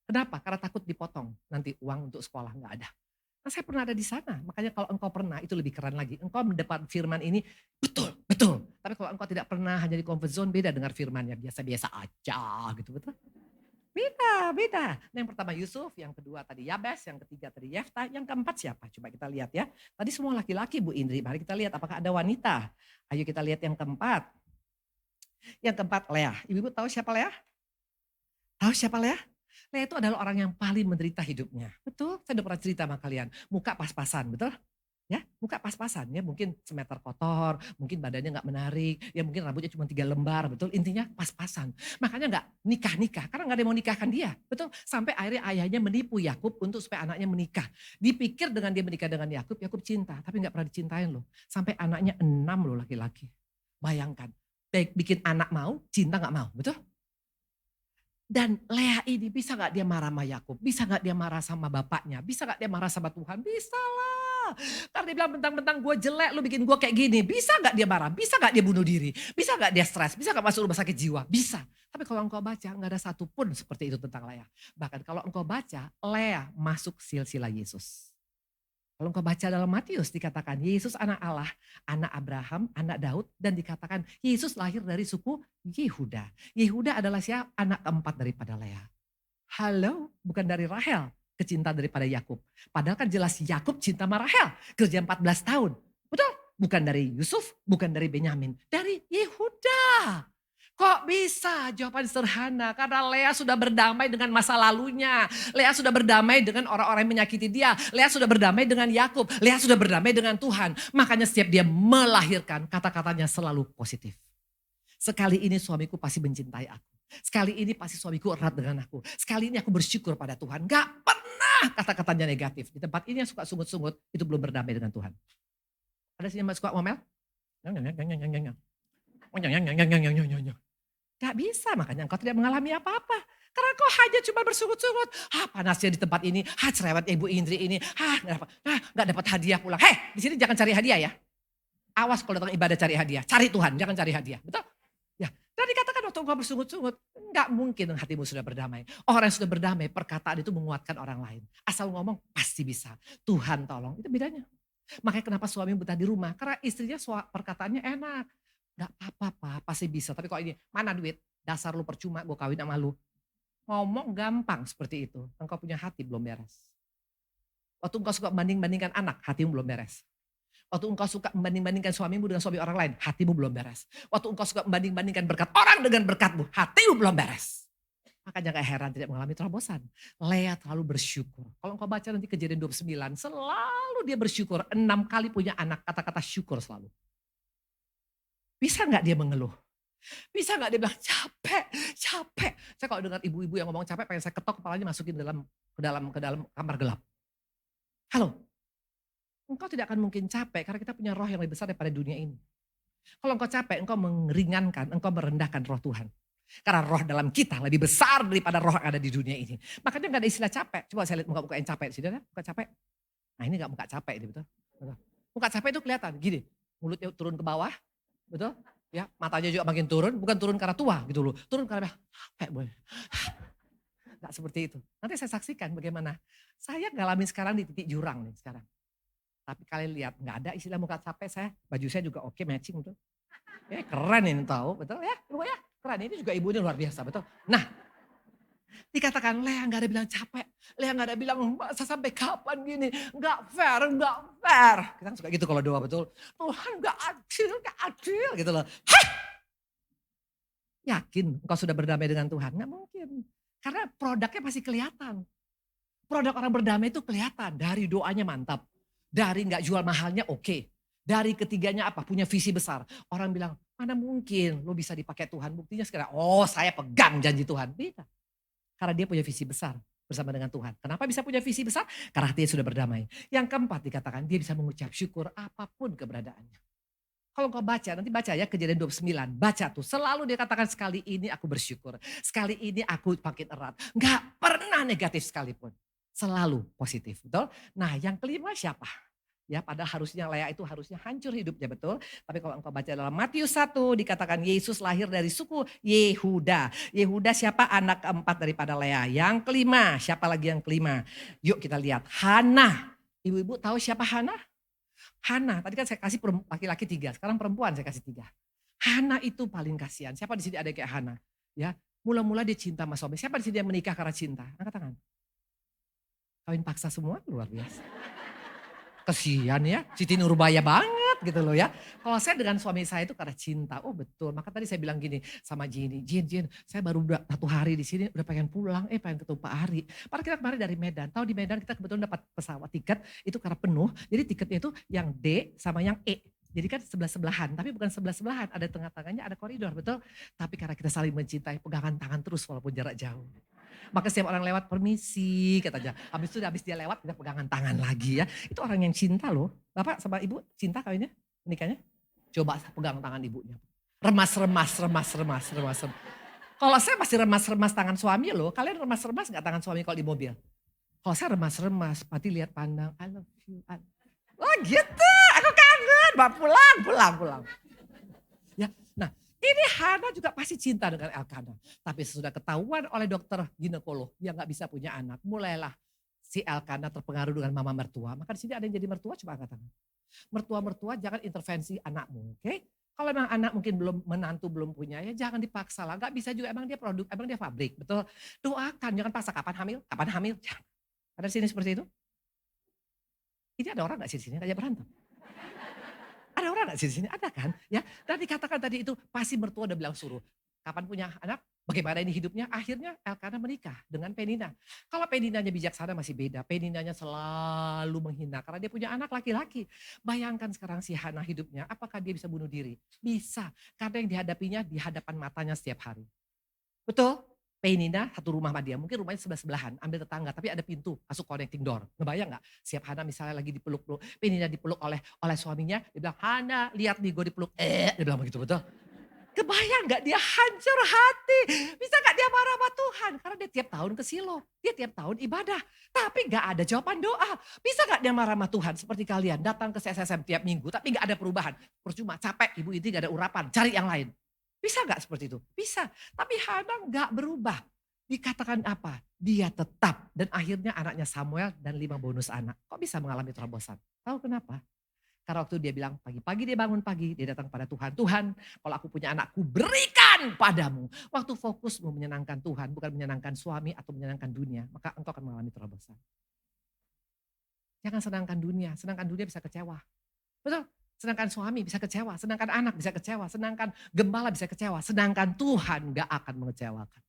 Kenapa? Karena takut dipotong. Nanti uang untuk sekolah nggak ada. Nah, saya pernah ada di sana. Makanya kalau engkau pernah, itu lebih keren lagi. Engkau mendapat firman ini, betul, betul. Tapi kalau engkau tidak pernah hanya di comfort zone, beda dengar firmannya. Biasa-biasa aja gitu, betul? Beda. Nah, yang pertama Yusuf, yang kedua tadi Yabes, yang ketiga tadi Yefta, yang keempat siapa? Coba kita lihat ya. Tadi semua laki-laki Bu Indri, mari kita lihat apakah ada wanita. Ayo kita lihat yang keempat. Yang keempat Lea. Ibu-ibu tahu siapa Lea? Tahu siapa Lea? Lea itu adalah orang yang paling menderita hidupnya. Betul, saya udah pernah cerita sama kalian. Muka pas-pasan, betul? Ya, muka pas-pasan ya, mungkin semeter kotor, mungkin badannya nggak menarik, ya mungkin rambutnya cuma 3 lembar, betul? Intinya pas-pasan. Makanya nggak nikah-nikah, karena nggak ada yang mau nikahkan dia, betul? Sampai akhirnya ayahnya menipu Yakub untuk supaya anaknya menikah. Dipikir dengan dia menikah dengan Yakub, Yakub cinta, tapi nggak pernah dicintain loh. Sampai anaknya 6 loh laki-laki. Bayangkan, baik bikin anak mau, cinta nggak mau, betul? Dan Lea ini bisa nggak dia marah sama Yakub? Bisa nggak dia marah sama bapaknya? Bisa nggak dia marah sama Tuhan? Bisa lah. Karena dia bilang bentang-bentang gue jelek, lu bikin gue kayak gini. Bisa nggak dia marah? Bisa nggak dia bunuh diri? Bisa nggak dia stres? Bisa nggak masuk rumah sakit jiwa? Bisa. Tapi kalau engkau baca nggak ada satupun seperti itu tentang Lea. Bahkan kalau engkau baca Lea masuk silsilah Yesus. Kalau engkau baca dalam Matius dikatakan Yesus anak Allah, anak Abraham, anak Daud. Dan dikatakan Yesus lahir dari suku Yehuda. Yehuda adalah siapa? Anak keempat daripada Lea. Halo, bukan dari Rahel, kecinta daripada Yakub. Padahal kan jelas Yakub cinta sama Rahel, kerja 14 tahun. Betul? Bukan dari Yusuf, bukan dari Benyamin, dari Yehuda. Kok bisa? Jawaban sederhana, karena Lea sudah berdamai dengan masa lalunya. Lea sudah berdamai dengan orang-orang yang menyakiti dia. Lea sudah berdamai dengan Yakub. Lea sudah berdamai dengan Tuhan. Makanya setiap dia melahirkan, kata-katanya selalu positif. Sekali ini suamiku pasti mencintai aku. Sekali ini pasti suamiku erat dengan aku. Sekali ini aku bersyukur pada Tuhan. Gak pernah kata-katanya negatif. Di tempat ini yang suka sungut-sungut, itu belum berdamai dengan Tuhan. Ada sini yang suka ngomel? Gak bisa, makanya engkau tidak mengalami apa-apa. Karena kau hanya cuma bersungut-sungut. Panasnya di tempat ini. Cerewet Ibu Indri ini. Gak dapat hadiah pulang. Di sini jangan cari hadiah ya. Awas kalau datang ibadah cari hadiah. Cari Tuhan, jangan cari hadiah. Betul? Ya. Dan dikatakan waktu engkau bersungut-sungut. Gak mungkin hatimu sudah berdamai. Orang yang sudah berdamai, perkataan itu menguatkan orang lain. Asal ngomong pasti bisa. Tuhan tolong, itu bedanya. Makanya kenapa suami betah di rumah. Karena istrinya perkataannya enak. Gak apa-apa, pasti bisa. Tapi kok ini, mana duit? Dasar lu percuma, gue kawin sama lu. Ngomong gampang seperti itu. Engkau punya hati belum beres. Waktu engkau suka banding-bandingkan anak, hatimu belum beres. Waktu engkau suka membanding-bandingkan suamimu dengan suami orang lain, hatimu belum beres. Waktu engkau suka membanding-bandingkan berkat orang dengan berkatmu, hatimu belum beres. Makanya gak heran tidak mengalami terobosan. Lea terlalu bersyukur. Kalau engkau baca nanti Kejadian 29, selalu dia bersyukur. 6 kali punya anak, kata-kata syukur selalu. Bisa nggak dia mengeluh? Bisa nggak dia bilang capek. Saya kalau dengar ibu-ibu yang ngomong capek, pengen saya ketok kepalanya masukin ke dalam kamar gelap. Halo, engkau tidak akan mungkin capek karena kita punya roh yang lebih besar daripada dunia ini. Kalau engkau capek, engkau meringankan, engkau merendahkan roh Tuhan. Karena roh dalam kita lebih besar daripada roh yang ada di dunia ini. Makanya nggak ada istilah capek. Coba saya lihat muka-muka yang capek. Sini, muka capek. Nah ini nggak muka capek, ini betul. Muka capek itu kelihatan, gini. Mulutnya turun ke bawah, betul? Ya, matanya juga makin turun, bukan turun karena tua gitu loh. Turun karena capek boy. Enggak seperti itu. Nanti saya saksikan bagaimana saya ngalamin sekarang di titik jurang nih sekarang. Tapi kalian lihat enggak ada istilah muka capek saya. Baju saya juga oke matching betul. Keren ini tahu, betul ya? Ibu ya, keren. Ini juga ibunya luar biasa, betul. Nah, dikatakan Lea nggak ada bilang capek. Lea nggak ada bilang masa sampai kapan gini. Nggak fair. Kita suka gitu kalau doa betul. Tuhan nggak adil gitu loh. Hah! Yakin engkau sudah berdamai dengan Tuhan? Nggak mungkin. Karena produknya pasti kelihatan. Produk orang berdamai itu kelihatan. Dari doanya mantap. Dari nggak jual mahalnya oke. Dari ketiganya apa? Punya visi besar. Orang bilang, mana mungkin lo bisa dipakai Tuhan. Buktinya sekarang, saya pegang janji Tuhan. Tidak. Karena dia punya visi besar bersama dengan Tuhan. Kenapa bisa punya visi besar? Karena hatinya sudah berdamai. Yang keempat dikatakan dia bisa mengucap syukur apapun keberadaannya. Kalau kau baca, nanti baca ya Kejadian 29. Baca tuh, selalu dia katakan sekali ini aku bersyukur. Sekali ini aku makin erat. Gak pernah negatif sekalipun. Selalu positif, betul? Nah yang kelima siapa? Ya padahal harusnya Lea itu harusnya hancur hidupnya, betul. Tapi kalau engkau baca dalam Matius 1 dikatakan Yesus lahir dari suku Yehuda. Yehuda siapa? Anak keempat daripada Lea. Yang kelima, siapa lagi yang kelima? Yuk kita lihat, Hana. Ibu-ibu tahu siapa Hana? Hana, tadi kan saya kasih laki-laki 3, sekarang perempuan saya kasih 3. Hana itu paling kasihan. Siapa di sini ada kayak Hana? Ya, Mula-mula dia cinta sama suami. Siapa di sini yang menikah karena cinta? Angkat tangan. Kawin paksa semua, luar biasa. Kesian ya, Siti Nurbaya banget gitu loh ya. Kalau saya dengan suami saya itu karena cinta, oh betul. Maka tadi saya bilang gini sama Jin, saya baru 1 hari di sini udah pengen pulang, pengen ketemu Pak Ari. Padahal kita kemarin dari Medan, tahu di Medan kita kebetulan dapat pesawat tiket, itu karena penuh. Jadi tiketnya itu yang D sama yang E. Jadi kan sebelah-sebelahan, tapi bukan sebelah-sebelahan, ada tengah-tengahnya, ada koridor, betul. Tapi karena kita saling mencintai, pegangan tangan terus walaupun jarak jauh. Maka setiap orang lewat permisi katanya. Habis dia lewat kita pegangan tangan lagi ya. Itu orang yang cinta loh. Bapak sama ibu cinta kawinnya, menikahnya? Coba pegang tangan ibunya. Remas. Kalau saya masih remas-remas tangan suami loh. Kalian remas-remas gak tangan suami kalau di mobil? Kalau saya remas-remas, pasti lihat pandang. I love you. Oh gitu, aku kangen. Mbak pulang. Ya, nah ini Hana juga pasti cinta dengan Elkana. Tapi sudah ketahuan oleh dokter ginekolog, dia nggak bisa punya anak. Mulailah si Elkana terpengaruh dengan mama mertua. Maka di sini ada yang jadi mertua, coba angkat tangan. Mertua-mertua jangan intervensi anakmu, oke? Kalau memang anak mungkin menantu belum punya, ya jangan dipaksa lah. Gak bisa juga, emang dia produk, emang dia pabrik, betul? Doakan, jangan paksa kapan hamil. Jangan. Ada di sini seperti itu? Ini ada orang gak sih di sini kayak berantem? Ada orang gak sih di sini? Ada kan? Ya, dan dikatakan tadi itu pasti mertua udah bilang suruh. Kapan punya anak? Bagaimana ini hidupnya? Akhirnya Elkana menikah dengan Penina. Kalau Peninanya bijaksana masih beda. Peninanya selalu menghina karena dia punya anak laki-laki. Bayangkan sekarang si Hana hidupnya, apakah dia bisa bunuh diri? Bisa, karena yang dihadapinya di hadapan matanya setiap hari. Betul? Penina satu rumah sama dia, mungkin rumahnya sebelah-sebelahan, ambil tetangga, tapi ada pintu, masuk connecting door. Ngebayang gak? Siap Hana misalnya lagi dipeluk-peluk, Penina dipeluk oleh suaminya, dia bilang, Hana lihat nih gue dipeluk, dia bilang begitu, betul? Kebayang gak dia hancur hati, bisa gak dia marah sama Tuhan? Karena dia tiap tahun ke Silo, dia tiap tahun ibadah, tapi gak ada jawaban doa. Bisa gak dia marah sama Tuhan seperti kalian, datang ke CSSM tiap minggu, tapi gak ada perubahan. Percuma, capek, ibu ini gak ada urapan, cari yang lain. Bisa gak seperti itu? Bisa. Tapi Hana gak berubah. Dikatakan apa? Dia tetap. Dan akhirnya anaknya Samuel dan 5 bonus anak. Kok bisa mengalami terobosan? Tahu kenapa? Karena waktu dia bilang pagi-pagi dia bangun pagi. Dia datang pada Tuhan. Tuhan kalau aku punya anakku berikan padamu. Waktu fokusmu menyenangkan Tuhan. Bukan menyenangkan suami atau menyenangkan dunia. Maka engkau akan mengalami terobosan. Jangan senangkan dunia. Senangkan dunia bisa kecewa. Betul? Sedangkan suami bisa kecewa, sedangkan anak bisa kecewa, sedangkan gembala bisa kecewa, sedangkan Tuhan gak akan mengecewakan.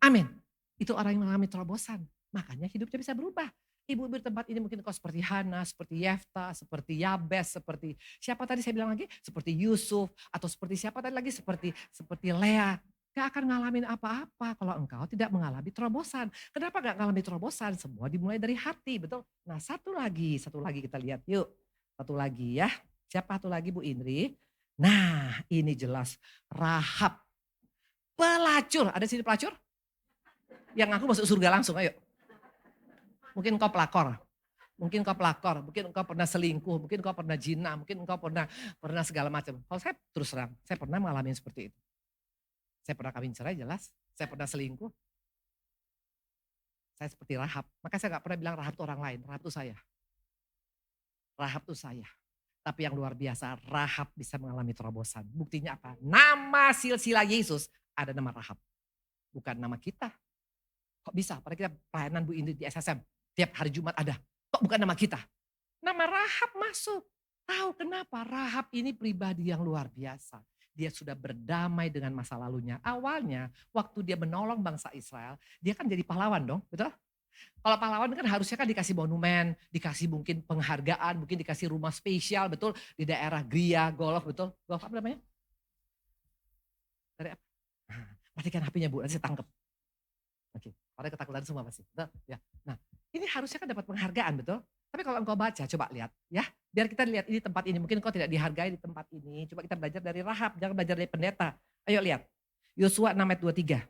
Amin. Itu orang yang mengalami terobosan, makanya hidupnya bisa berubah. Ibu-ibu di tempat ini mungkin kau seperti Hana, seperti Yefta, seperti Yabes, seperti siapa tadi saya bilang lagi? Seperti Yusuf, atau seperti siapa tadi lagi? Seperti Lea. Gak akan ngalamin apa-apa kalau engkau tidak mengalami terobosan. Kenapa gak mengalami terobosan? Semua dimulai dari hati, betul? Nah satu lagi kita lihat yuk. Satu lagi ya. Siapa satu lagi Bu Indri? Nah ini jelas Rahab. Pelacur, ada sini pelacur? Yang aku masuk surga langsung, ayo. Mungkin kau pelakor, mungkin kau pernah selingkuh, mungkin kau pernah zina, mungkin kau pernah segala macam. Kalau saya terus terang, saya pernah mengalami seperti itu. Saya pernah kawin cerai jelas, saya pernah selingkuh. Saya seperti Rahab, maka saya gak pernah bilang Rahab itu orang lain, Rahab itu saya. Rahab itu saya. Tapi yang luar biasa, Rahab bisa mengalami terobosan. Buktinya apa? Nama silsilah Yesus ada nama Rahab. Bukan nama kita. Kok bisa? Padahal kita pelayanan Bu Indri di SSM. Tiap hari Jumat ada. Kok bukan nama kita? Nama Rahab masuk. Tahu kenapa? Rahab ini pribadi yang luar biasa. Dia sudah berdamai dengan masa lalunya. Awalnya waktu dia menolong bangsa Israel, dia kan jadi pahlawan dong, betul? Kalau pahlawan kan harusnya kan dikasih monumen, dikasih mungkin penghargaan, mungkin dikasih rumah spesial, betul? Di daerah Gria, Golf, betul? Golf apa namanya? Dari apa? Matikan HP-nya Bu, nanti saya tangkap. Oke, orang ketakutan semua pasti. Betul? Ya. Nah, ini harusnya kan dapat penghargaan, betul? Tapi kalau engkau baca, coba lihat ya. Biar kita lihat ini tempat ini, mungkin engkau tidak dihargai di tempat ini. Coba kita belajar dari Rahab, jangan belajar dari pendeta. Ayo lihat, Yosua 6 ayat 23.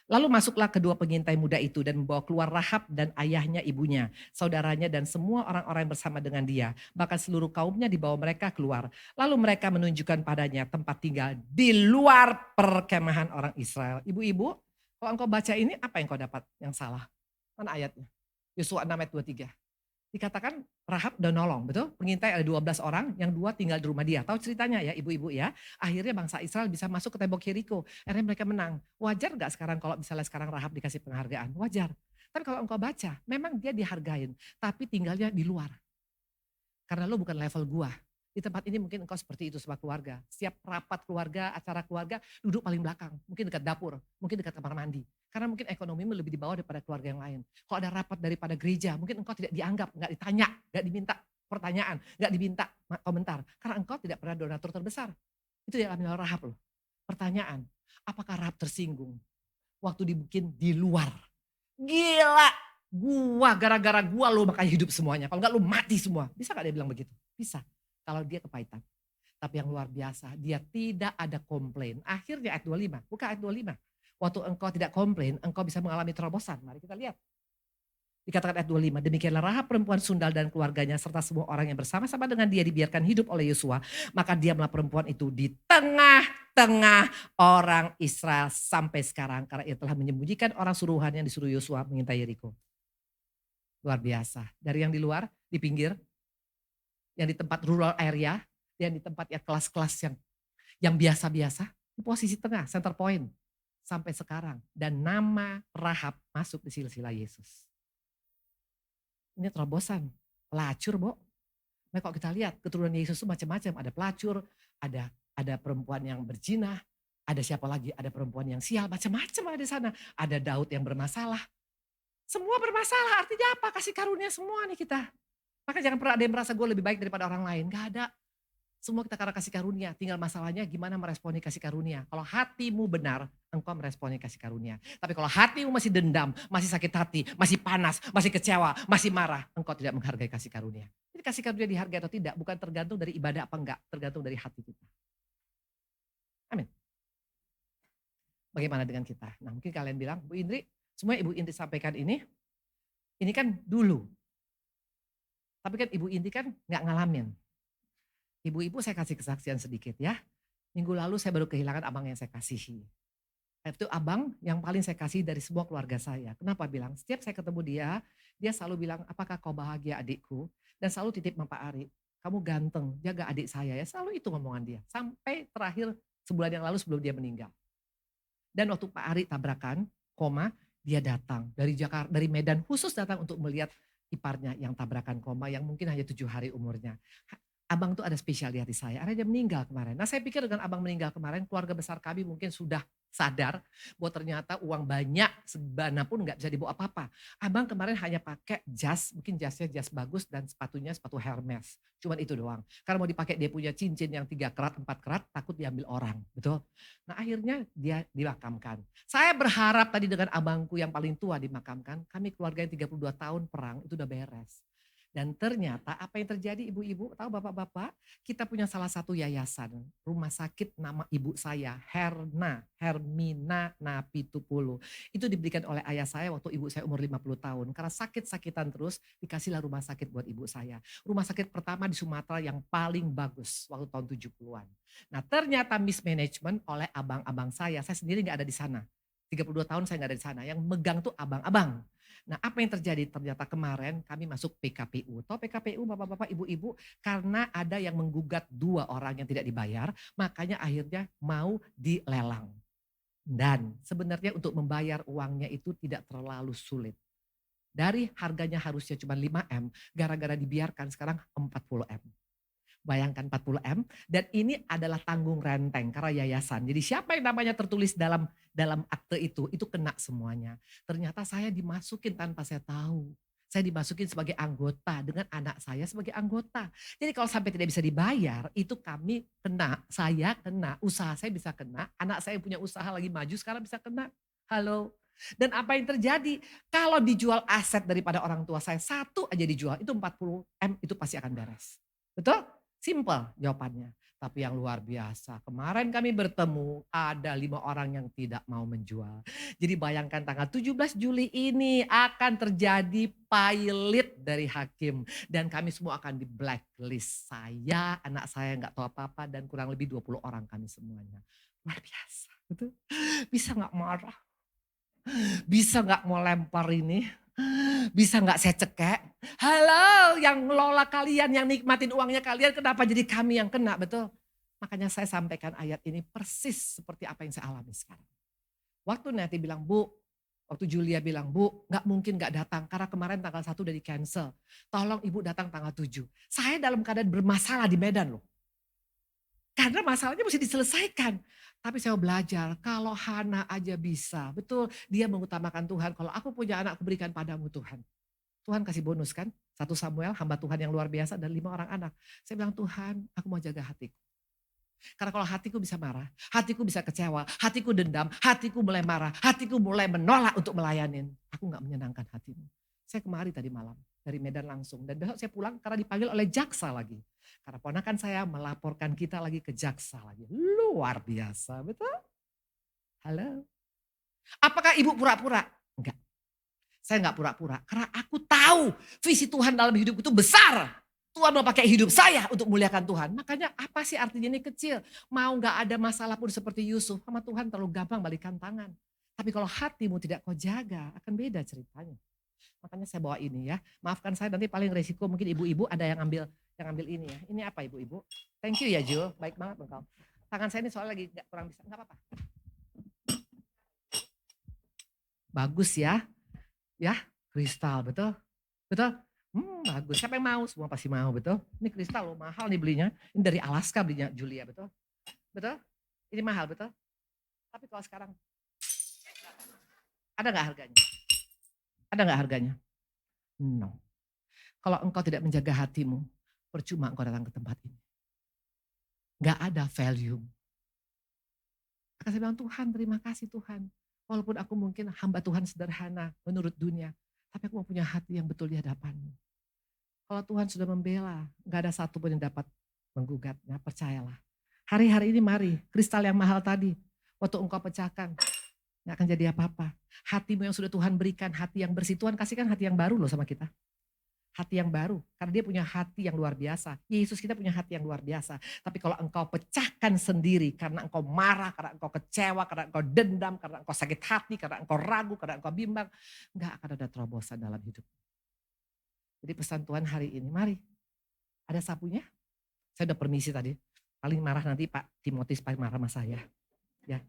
Lalu masuklah kedua pengintai muda itu dan membawa keluar Rahab dan ayahnya, ibunya, saudaranya dan semua orang-orang yang bersama dengan dia. Bahkan seluruh kaumnya dibawa mereka keluar. Lalu mereka menunjukkan padanya tempat tinggal di luar perkemahan orang Israel. Ibu-ibu, kalau engkau baca ini apa yang kau dapat yang salah? Mana ayatnya? Yosua 6 ayat 23. Dikatakan Rahab udah nolong, betul? Pengintai ada 12 orang, yang 2 tinggal di rumah dia. Tahu ceritanya ya ibu-ibu ya? Akhirnya bangsa Israel bisa masuk ke tembok Yeriko. Akhirnya mereka menang. Wajar gak sekarang kalau misalnya sekarang Rahab dikasih penghargaan? Wajar. Tapi kalau engkau baca, memang dia dihargain. Tapi tinggalnya di luar. Karena lo bukan level gua. Di tempat ini mungkin engkau seperti itu sama keluarga. Setiap rapat keluarga, acara keluarga, duduk paling belakang. Mungkin dekat dapur, mungkin dekat kamar mandi. Karena mungkin ekonomimu lebih di bawah daripada keluarga yang lain. Kalau ada rapat daripada gereja, mungkin engkau tidak dianggap, nggak ditanya, nggak diminta pertanyaan, nggak diminta komentar. Karena engkau tidak pernah donatur terbesar. Itu yang dialami Rahab loh. Pertanyaan, apakah Rahab tersinggung waktu dibikin di luar? Gila, gara-gara gua lo makanya hidup semuanya. Kalau enggak lo mati semua. Bisa gak dia bilang begitu? Bisa. Kalau dia kepahitan. Tapi yang luar biasa, dia tidak ada komplain. Akhirnya ayat 25, buka ayat 25. Waktu engkau tidak komplain, engkau bisa mengalami terobosan. Mari kita lihat. Dikatakan ayat 25, demikianlah Rahab perempuan sundal dan keluarganya serta semua orang yang bersama-sama dengan dia dibiarkan hidup oleh Yosua. Maka diamlah perempuan itu di tengah-tengah orang Israel sampai sekarang. Karena ia telah menyembunyikan orang suruhan yang disuruh Yosua mengintai Yeriko. Luar biasa. Dari yang di luar, di pinggir, yang di tempat rural area, yang di tempat ya kelas-kelas yang biasa-biasa, di posisi tengah, center point. Sampai sekarang. Dan nama Rahab masuk di silsilah Yesus. Ini terobosan, pelacur, Bo. Nah, kalau kita lihat keturunan Yesus itu macam-macam, ada pelacur, ada perempuan yang berzina, ada siapa lagi, ada perempuan yang sial, macam-macam ada di sana. Ada Daud yang bermasalah. Semua bermasalah, artinya apa? Kasih karunia semua nih kita. Maka jangan pernah ada yang merasa gue lebih baik daripada orang lain, gak ada. Semua kita karena kasih karunia, tinggal masalahnya gimana meresponi kasih karunia. Kalau hatimu benar, engkau meresponi kasih karunia. Tapi kalau hatimu masih dendam, masih sakit hati, masih panas, masih kecewa, masih marah, engkau tidak menghargai kasih karunia. Jadi kasih karunia dihargai atau tidak, bukan tergantung dari ibadah apa enggak, tergantung dari hati kita. Amin. Bagaimana dengan kita? Nah mungkin kalian bilang, Bu Indri, semua Ibu Indri sampaikan ini kan dulu. Tapi kan Ibu Indri kan nggak ngalamin. Ibu-ibu saya kasih kesaksian sedikit ya. Minggu lalu saya baru kehilangan abang yang saya kasihi. Itu abang yang paling saya kasih dari semua keluarga saya. Kenapa bilang? Setiap saya ketemu dia selalu bilang, apakah kau bahagia adikku? Dan selalu titip sama Pak Ari, kamu ganteng, jaga adik saya ya. Selalu itu ngomongan dia. Sampai terakhir sebulan yang lalu sebelum dia meninggal. Dan waktu Pak Ari tabrakan, koma, dia datang dari Jakarta, dari Medan khusus datang untuk melihat iparnya yang tabrakan koma yang mungkin hanya 7 hari umurnya. Abang tuh ada spesial di hati saya, karena dia meninggal kemarin. Nah saya pikir dengan abang meninggal kemarin, keluarga besar kami mungkin sudah sadar bahwa ternyata uang banyak sebana pun nggak bisa dibawa apa-apa. Abang kemarin hanya pakai jas, mungkin jasnya jas bagus dan sepatunya sepatu Hermes. Cuman itu doang. Karena mau dipakai dia punya cincin yang 3 karat, 4 karat, takut diambil orang. Betul? Nah akhirnya dia dimakamkan. Saya berharap tadi dengan abangku yang paling tua dimakamkan, kami keluarga yang 32 tahun perang itu udah beres. Dan ternyata apa yang terjadi ibu-ibu, tahu bapak-bapak, kita punya salah satu yayasan, rumah sakit nama ibu saya, Hermina Napitupulu. Itu diberikan oleh ayah saya waktu ibu saya umur 50 tahun. Karena sakit-sakitan terus, dikasihlah rumah sakit buat ibu saya. Rumah sakit pertama di Sumatera yang paling bagus waktu tahun 70-an. Nah ternyata mismanagement oleh abang-abang saya sendiri gak ada di sana. 32 tahun saya gak ada di sana, yang megang tuh abang-abang. Nah apa yang terjadi? Ternyata kemarin kami masuk PKPU. Tahu PKPU bapak-bapak ibu-ibu? Karena ada yang menggugat 2 orang yang tidak dibayar, makanya akhirnya mau dilelang. Dan sebenarnya untuk membayar uangnya itu tidak terlalu sulit. Dari harganya harusnya cuma 5M, gara-gara dibiarkan sekarang 40M. Bayangkan 40M, dan ini adalah tanggung renteng karena yayasan. Jadi siapa yang namanya tertulis dalam akte itu kena semuanya. Ternyata saya dimasukin tanpa saya tahu. Saya dimasukin sebagai anggota dengan anak saya sebagai anggota. Jadi kalau sampai tidak bisa dibayar, itu kami kena, saya kena, usaha saya bisa kena, anak saya yang punya usaha lagi maju sekarang bisa kena. Halo. Dan apa yang terjadi? Kalau dijual aset daripada orang tua saya, satu aja dijual, itu 40M itu pasti akan beres. Betul? Simpel jawabannya. Tapi yang luar biasa, kemarin kami bertemu ada 5 orang yang tidak mau menjual. Jadi bayangkan tanggal 17 Juli ini akan terjadi pilot dari hakim. Dan kami semua akan di blacklist. Saya, anak saya nggak tahu apa-apa dan kurang lebih 20 orang kami semuanya. Luar biasa. Betul? Bisa nggak marah? Bisa nggak mau lempar ini? Bisa nggak saya cekek? Halo, yang ngelola kalian, yang nikmatin uangnya kalian, kenapa jadi kami yang kena, betul? Makanya saya sampaikan ayat ini persis seperti apa yang saya alami sekarang. Waktu Neti bilang, Bu, waktu Julia bilang, Bu, nggak mungkin nggak datang, karena kemarin tanggal 1 udah di cancel. Tolong Ibu datang tanggal 7. Saya dalam keadaan bermasalah di Medan loh. Karena masalahnya mesti diselesaikan. Tapi saya belajar, kalau Hana aja bisa, betul, dia mengutamakan Tuhan. Kalau aku punya anak, aku berikan padamu Tuhan. Tuhan kasih bonus kan, 1 Samuel, hamba Tuhan yang luar biasa dan 5 orang anak. Saya bilang, Tuhan, aku mau jaga hatiku. Karena kalau hatiku bisa marah, hatiku bisa kecewa, hatiku dendam, hatiku mulai marah, hatiku mulai menolak untuk melayanin. Aku gak menyenangkan hatimu. Saya kemari tadi malam, dari Medan langsung. Dan besok saya pulang karena dipanggil oleh jaksa lagi. Karena ponakan saya melaporkan kita lagi ke jaksa lagi. Luar biasa, betul? Halo? Apakah ibu pura-pura? Enggak. Saya enggak pura-pura. Karena aku tahu visi Tuhan dalam hidup itu besar. Tuhan mau pakai hidup saya untuk muliakan Tuhan. Makanya apa sih artinya ini kecil? Mau enggak ada masalah pun seperti Yusuf. Sama Tuhan terlalu gampang balikan tangan. Tapi kalau hatimu tidak kau jaga, akan beda ceritanya. Makanya saya bawa ini ya. Maafkan saya nanti paling resiko mungkin ibu-ibu ada yang ambil ini ya. Ini apa ibu-ibu? Thank you ya Jul. Baik banget engkau. Tangan saya ini soalnya lagi kurang bisa. Enggak apa-apa. Bagus ya. Ya, kristal betul. Betul? Bagus. Siapa yang mau? Semua pasti mau, betul? Ini kristal loh, mahal nih belinya. Ini dari Alaska belinya Julia, betul? Betul? Ini mahal, betul? Tapi kalau sekarang, ada nggak harganya? Ada nggak harganya? No. Kalau engkau tidak menjaga hatimu, percuma engkau datang ke tempat ini. Nggak ada value. Maka saya bilang, Tuhan terima kasih Tuhan. Walaupun aku mungkin hamba Tuhan sederhana menurut dunia, tapi aku mau punya hati yang betul di hadapanmu. Kalau Tuhan sudah membela, gak ada satupun yang dapat menggugatnya, percayalah. Hari-hari ini mari, kristal yang mahal tadi, waktu engkau pecahkan, gak akan jadi apa-apa. Hatimu yang sudah Tuhan berikan, hati yang bersih, Tuhan kasihkan hati yang baru loh sama kita. Hati yang baru, karena dia punya hati yang luar biasa. Yesus kita punya hati yang luar biasa. Tapi kalau engkau pecahkan sendiri, karena engkau marah, karena engkau kecewa, karena engkau dendam, karena engkau sakit hati, karena engkau ragu, karena engkau bimbang, gak akan ada terobosan dalam hidup. Jadi pesan Tuhan hari ini, mari. Ada sapunya? Saya udah permisi tadi. Paling marah nanti Pak Timotius paling marah sama saya. Ya.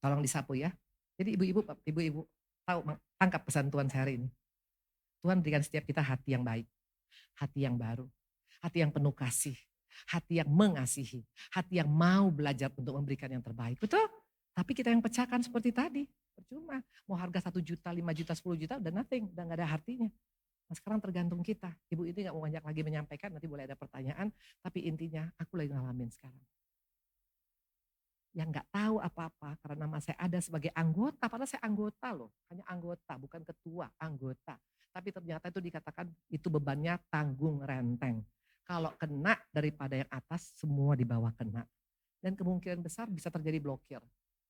Tolong disapu ya. Jadi ibu-ibu tahu tangkap pesan Tuhan saya hari ini. Tuhan berikan setiap kita hati yang baik, hati yang baru, hati yang penuh kasih, hati yang mengasihi, hati yang mau belajar untuk memberikan yang terbaik. Betul? Tapi kita yang pecahkan seperti tadi, percuma. Mau harga 1 juta, 5 juta, 10 juta udah nothing, udah gak ada artinya. Nah sekarang tergantung kita. Ibu ini gak mau banyak lagi menyampaikan, nanti boleh ada pertanyaan. Tapi intinya aku lagi ngalamin sekarang. Yang gak tahu apa-apa karena nama saya ada sebagai anggota. Padahal saya anggota loh, hanya anggota bukan ketua, anggota. Tapi ternyata itu dikatakan itu bebannya tanggung renteng. Kalau kena daripada yang atas semua di bawah kena. Dan kemungkinan besar bisa terjadi blokir.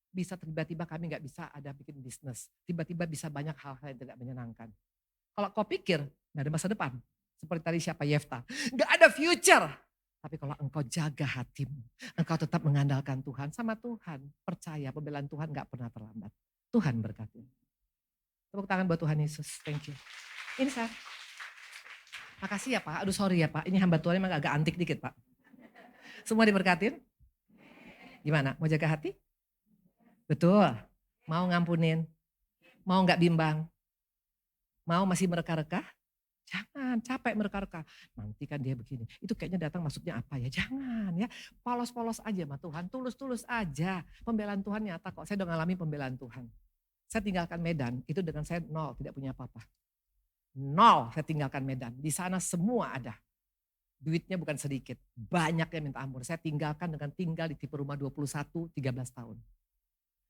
Bisa tiba-tiba kami gak bisa ada bikin bisnis. Tiba-tiba bisa banyak hal-hal yang tidak menyenangkan. Kalau kau pikir gak ada masa depan. Seperti tadi siapa Yefta. Gak ada future. Tapi kalau engkau jaga hatimu. Engkau tetap mengandalkan Tuhan. Sama Tuhan. Percaya pembelaan Tuhan gak pernah terlambat. Tuhan berkati. Tepuk tangan buat Tuhan Yesus. Thank you. Ini saya. Makasih ya Pak. Aduh sorry ya Pak. Ini hamba Tuhan emang agak antik dikit Pak. Semua diberkatin? Gimana? Mau jaga hati? Betul. Mau ngampunin? Mau gak bimbang? Mau masih mereka-reka? Jangan, capek mereka-reka. Nanti kan dia begini, itu kayaknya datang maksudnya apa ya? Jangan ya, polos-polos aja sama Tuhan, tulus-tulus aja. Pembelaan Tuhan nyata kok, saya udah ngalami pembelaan Tuhan. Saya tinggalkan Medan, itu dengan saya nol, tidak punya apa-apa. Nol, saya tinggalkan Medan. Di sana semua ada. Duitnya bukan sedikit, banyak yang minta ampun. Saya tinggalkan dengan tinggal di tipe rumah 21, 13 tahun.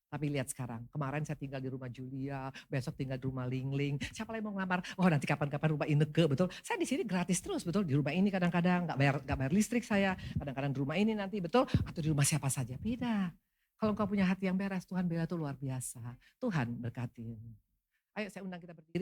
Tapi lihat sekarang, kemarin saya tinggal di rumah Julia, besok tinggal di rumah Lingling. Siapa lagi mau ngelamar? Oh nanti kapan-kapan rumah Ineke, betul. Saya di sini gratis terus, betul. Di rumah ini kadang-kadang gak bayar listrik saya. Kadang-kadang di rumah ini nanti, betul. Atau di rumah siapa saja, beda. Kalau engkau punya hati yang beres, Tuhan bela itu luar biasa. Tuhan berkati. Ayo saya undang kita berdiri.